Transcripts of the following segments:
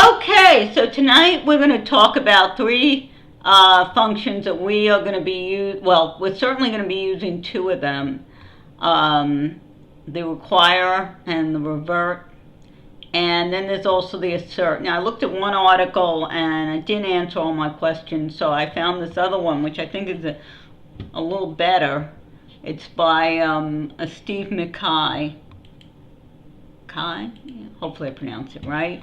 Okay, so tonight we're going to talk about three functions that we are going to be we're certainly going to be using two of them. The require and the revert. And then there's also the assert. Now, I looked at one article and I didn't answer all my questions, so I found this other one, which I think is a little better. It's by a Steve McKay. Yeah, hopefully I pronounced it right.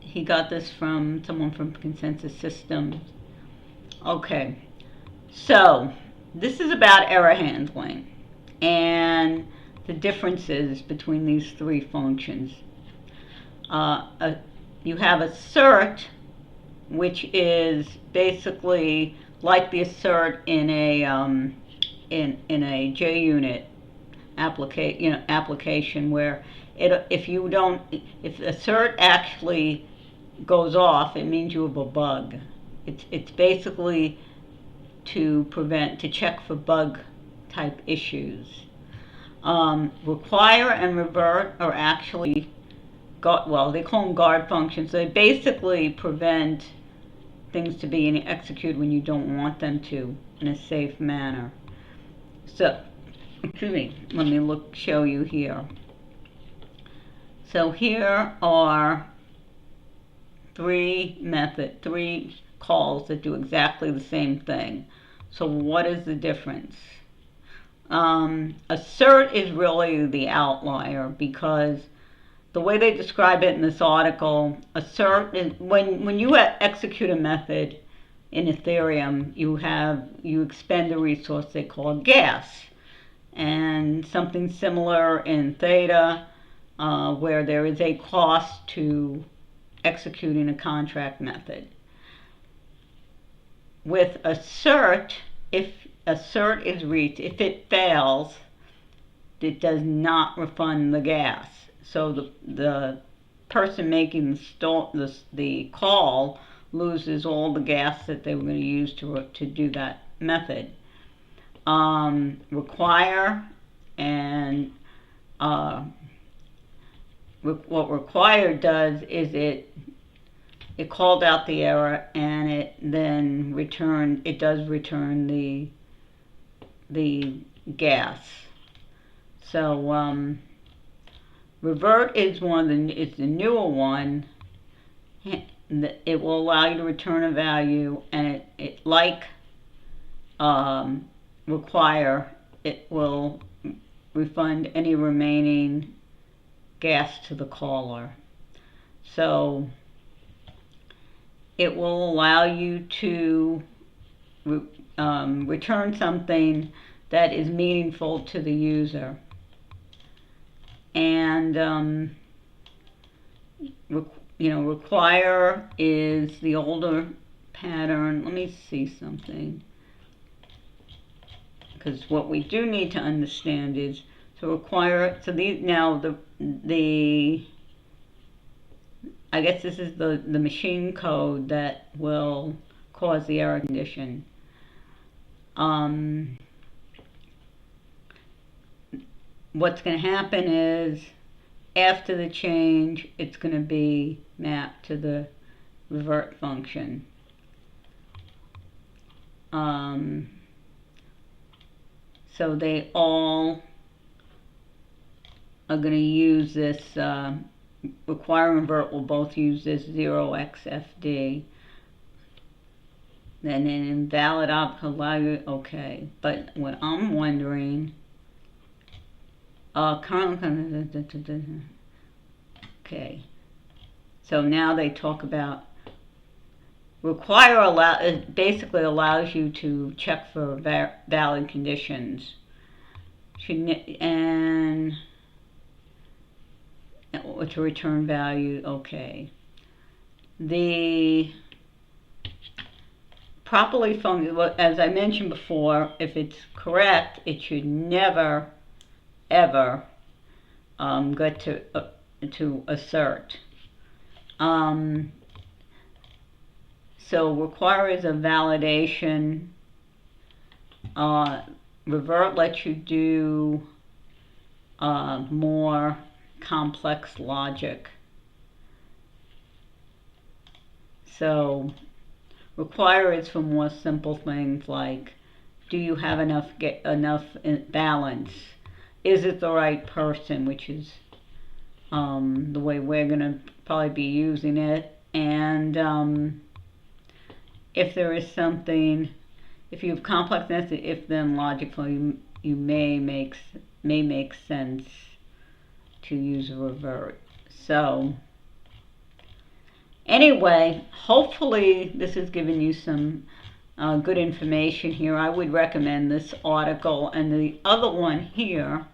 He got this from someone from Consensus Systems. Okay, so this is about error handling and the differences between these three functions. You have assert, which is basically like the assert in a JUnit application where if assert actually goes off, it means you have a bug. It's basically to check for bug type issues. Require and revert are actually they call them guard functions. They basically prevent things to be executed when you don't want them to in a safe manner. So, excuse me, let me show you here. So here are three calls that do exactly the same thing. So what is the difference? Assert is really the outlier because the way they describe it in this article, assert is when you execute a method in Ethereum, you expend a resource they call gas, and something similar in Theta, where there is a cost to executing a contract method. With assert, if assert is reached, if it fails, it does not refund the gas. So the person making the call loses all the gas that they were going to use to do that method. Require and what require does is it called out the error and it then does return the gas. So revert is it's the newer one. It will allow you to return a value, and it like require, it will refund any remaining gas to the caller. So it will allow you to return something that is meaningful to the user. And require is the older pattern. Let me see something, because what we do need to understand is require. So I guess this is the machine code that will cause the error condition. What's going to happen is after the change, it's going to be mapped to the revert function. So they all are going to use this. Require and revert will both use this 0xFD. Then an invalid op allow you. Okay, but what I'm wondering. Okay, so now they talk about require it basically allows you to check for valid conditions. And to return value, okay. The properly functioning, as I mentioned before, if it's correct, it should never, ever get to assert. So require is a validation. Revert lets you do more complex logic. So require is for more simple things like, do you have enough balance? Is it the right person, which is the way we're going to probably be using it. And if there is something, if you have complexness, if then logically you may make sense to use revert. So anyway, hopefully this has given you some good information here. I would recommend this article and the other one here.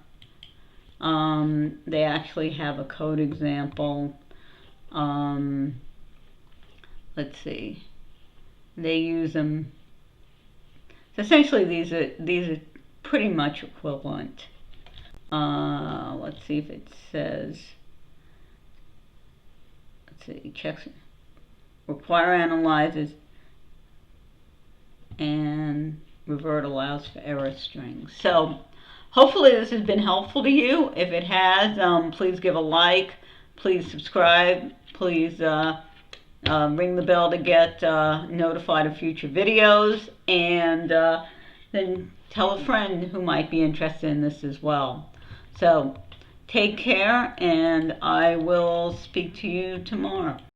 They actually have a code example. Let's see. They use them. So essentially, these are pretty much equivalent. Let's see if it says. Let's see. Checks. Require analyzes. And revert allows for error strings. So hopefully this has been helpful to you. If it has, please give a like. Please subscribe. Please ring the bell to get notified of future videos. And then tell a friend who might be interested in this as well. So take care, and I will speak to you tomorrow.